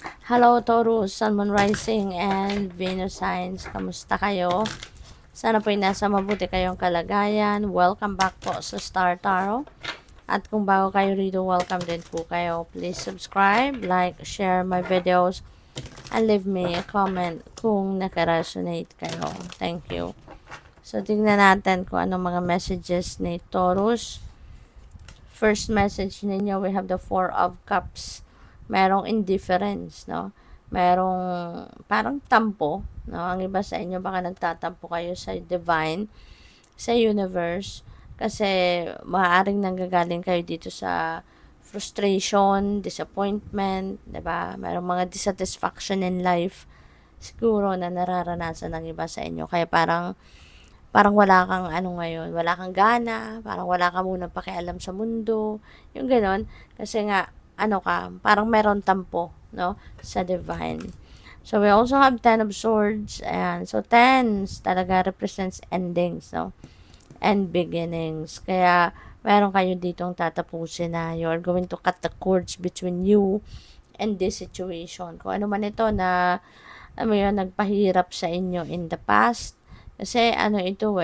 Hello Taurus, Sun, Moon Rising, and Venus Signs. Kamusta kayo? Sana po ay nasa mabuti kayong kalagayan. Welcome back po sa Star Tarot. At kung bago kayo rito, welcome din po kayo. Please subscribe, like, share my videos, and leave me a comment kung nakaresonate kayo. Thank you. So, tingnan natin kung anong mga messages ni Taurus. First message ninyo, we have the Four of Cups. Merong indifference, no? Merong parang tampo, no? Ang iba sa inyo, baka nagtatampo kayo sa divine, sa universe, kasi maaaring nanggagaling kayo dito sa frustration, disappointment, diba? Merong mga dissatisfaction in life, siguro na nararanasan ng iba sa inyo. Kaya parang wala kang ano ngayon, wala kang gana, parang wala ka munang pakialam sa mundo, yung ganon. Kasi nga, ano ka, parang meron tampo, no, sa divine. So, we also have 10 of Swords, and so 10 talaga represents endings, no, and beginnings. Kaya, meron kayo ditong tatapusin na you're going to cut the cords between you and this situation. Kung ano man ito na, alam mo yun, nagpahirap sa inyo in the past, kasi ano ito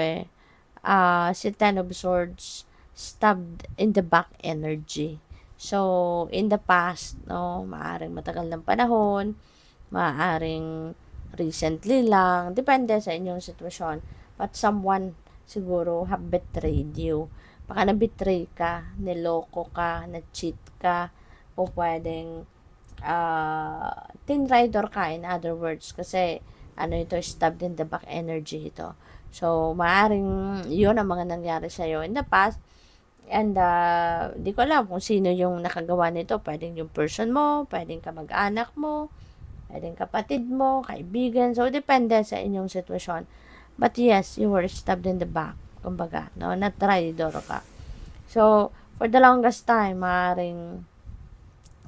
si Ten of Swords, stabbed in the back energy. So, in the past, no, maaring matagal ng panahon, maaring recently lang, depende sa inyong sitwasyon. But someone siguro have betrayed you. Baka na-betray ka, niloko ka, na-cheat ka, o pwedeng tinrider ka, in other words, kasi ano ito, stabbed in the back energy ito. So, maaring yun ang mga nangyari sa'yo in the past. And, di ko alam kung sino yung nakagawa nito. Pwedeng yung person mo, pwedeng kamag-anak mo, pwedeng kapatid mo, kaibigan. So, depende sa inyong sitwasyon. But yes, you were stabbed in the back. Kumbaga, no? Na-traidor ka. So, for the longest time, maaaring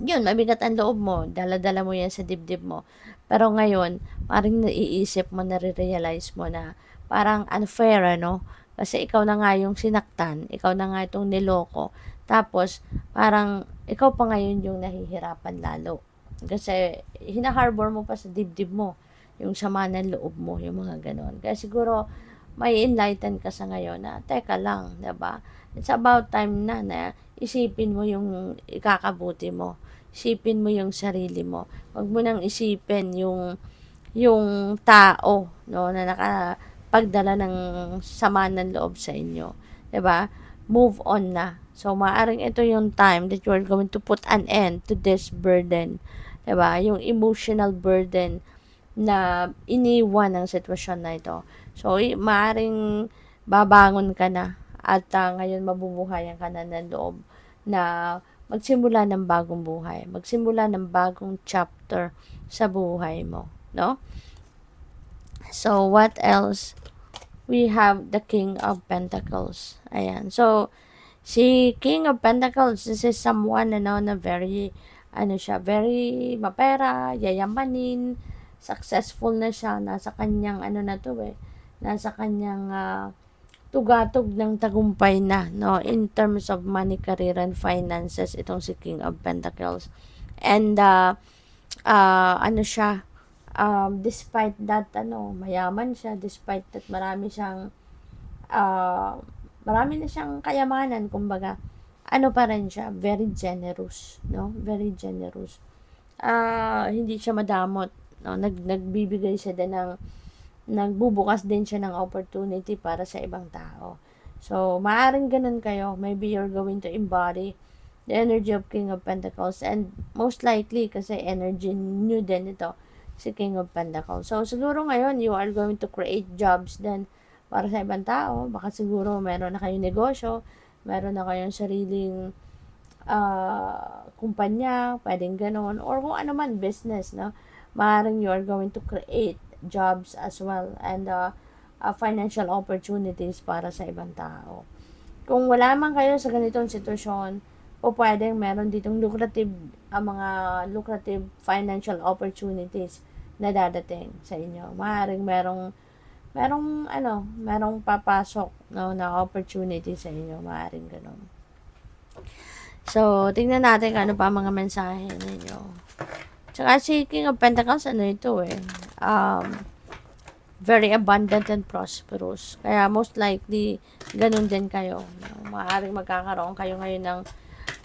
yun, mabigat ang loob mo, dala-dala mo yan sa dibdib mo. Pero ngayon, parang naiisip mo, nare-realize mo na parang unfair, ano? Kasi ikaw na nga yung sinaktan, ikaw na nga itong niloko. Tapos, parang ikaw pa ngayon yung nahihirapan lalo. Kasi, hinaharbor mo pa sa dibdib mo yung sama ng loob mo, yung mga ganon. Kaya siguro, may enlighten ka sa ngayon na, teka lang, diba? It's about time na isipin mo yung ikakabuti mo. Isipin mo yung sarili mo. Huwag mo nang isipin yung tao, no, na nakapagdala ng sama ng loob sa inyo. 'Di ba? Move on na. So, maaring ito yung time that you are going to put an end to this burden. 'Di ba? Yung emotional burden na iniwan ng sitwasyon na ito. So, maaring babangon ka na at ngayon mabubuhayan ka na ng loob na magsimula ng bagong buhay, magsimula ng bagong chapter sa buhay mo, no? So, what else? We have the King of Pentacles. Ayan. So, si King of Pentacles, this is someone, ano, na very, ano siya, very mapera, yayamanin, successful na siya, nasa kanyang, ano na to nasa kanyang, tugatog ng tagumpay na, no, in terms of money, career, and finances, itong si King of Pentacles. And, ano siya, despite that, ano, mayaman siya, despite that marami na siyang kayamanan, kumbaga, ano pa rin siya, very generous, no, very generous. Hindi siya madamot, no, nagbibigay siya din nagbubukas din siya ng opportunity para sa ibang tao. So, maaring ganun kayo. Maybe you're going to embody the energy of King of Pentacles, and most likely, kasi energy nyo din ito, si King of Pentacles. So, siguro ngayon, you are going to create jobs din para sa ibang tao. Baka siguro meron na kayong negosyo, meron na kayong sariling kumpanya, pwedeng ganon, or kung ano man, business, no? Maaring you are going to create jobs as well, and financial opportunities para sa ibang tao. Kung wala man kayo sa ganitong sitwasyon, o pwedeng meron ditong mga lucrative financial opportunities na dadating sa inyo. Maaring merong papasok, no, na opportunity sa inyo, maaring ganun. So, tingnan natin kung ano pa mga mensahe ninyo. Tsaka si King of Pentacles, ano ito eh, very abundant and prosperous. Kaya most likely, ganun din kayo. Maaaring magkakaroon kayo ngayon ng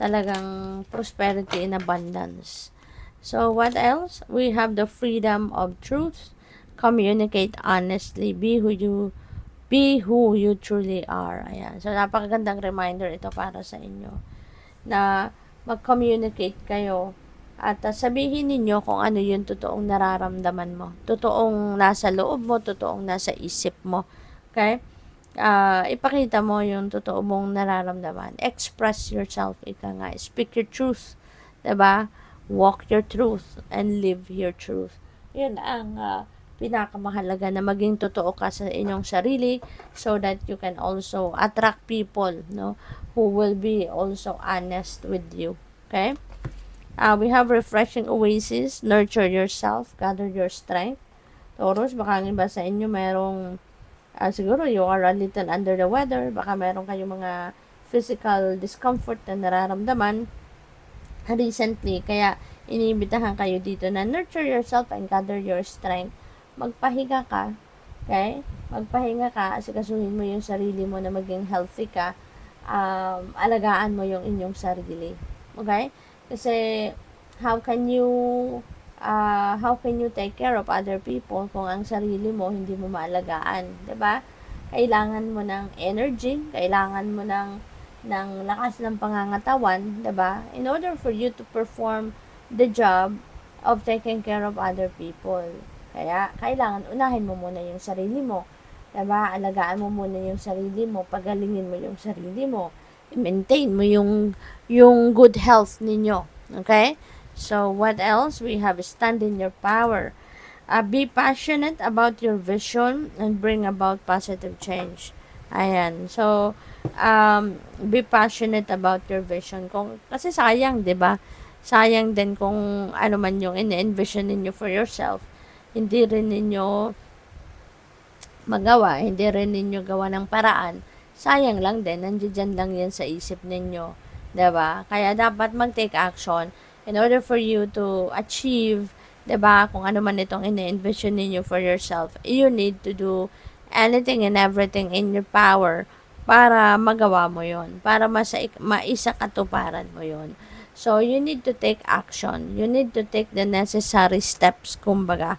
talagang prosperity and abundance. So, what else? We have the freedom of truth. Communicate honestly. Be who you truly are. Ayan. So, napakagandang reminder ito para sa inyo na mag-communicate kayo at sabihin ninyo kung ano yung totoong nararamdaman mo. Totoong nasa loob mo, totoong nasa isip mo. Okay? Ipakita mo yung totoo mong nararamdaman. Express yourself, ika nga. Speak your truth. Diba? Walk your truth and live your truth. Yun ang pinakamahalaga, na maging totoo ka sa inyong sarili so that you can also attract people, no, who will be also honest with you. Okay? We have refreshing oasis, nurture yourself, gather your strength. Taurus, baka ang iba sa inyo merong, siguro you are a little under the weather, baka meron kayong mga physical discomfort na nararamdaman recently, kaya iniimbitahan kayo dito na nurture yourself and gather your strength. Magpahinga ka, okay? Magpahinga ka, asikasuhin mo yung sarili mo na maging healthy ka, alagaan mo yung inyong sarili, okay? Kasi how can you take care of other people kung ang sarili mo hindi mo maalagaan, 'di ba? Kailangan mo ng energy, kailangan mo ng lakas ng pangangatawan, 'di ba? In order for you to perform the job of taking care of other people. Kaya kailangan unahin mo muna yung sarili mo, 'di ba? Alagaan mo muna yung sarili mo, pagalingin mo yung sarili mo. I-maintain mo yung good health ninyo. Okay? So, what else? We have stand in your power. Be passionate about your vision and bring about positive change. Ayan. So, be passionate about your vision. Kasi sayang, di ba? Sayang din kung ano man yung in-envision ninyo for yourself. Hindi rin ninyo magawa, hindi rin ninyo gawa ng paraan. Sayang lang din, nandiyan lang yan sa isip ninyo. Diba? Kaya dapat mag-take action in order for you to achieve, diba, kung ano man itong ina-envision ninyo for yourself. You need to do anything and everything in your power para magawa mo yon, para maisakatuparan mo yon. So, you need to take action. You need to take the necessary steps, kumbaga.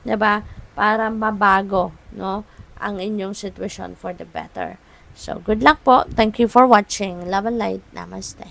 Diba? Para mabago, no, ang inyong situation for the better. So, good luck po. Thank you for watching. Love and light. Namaste.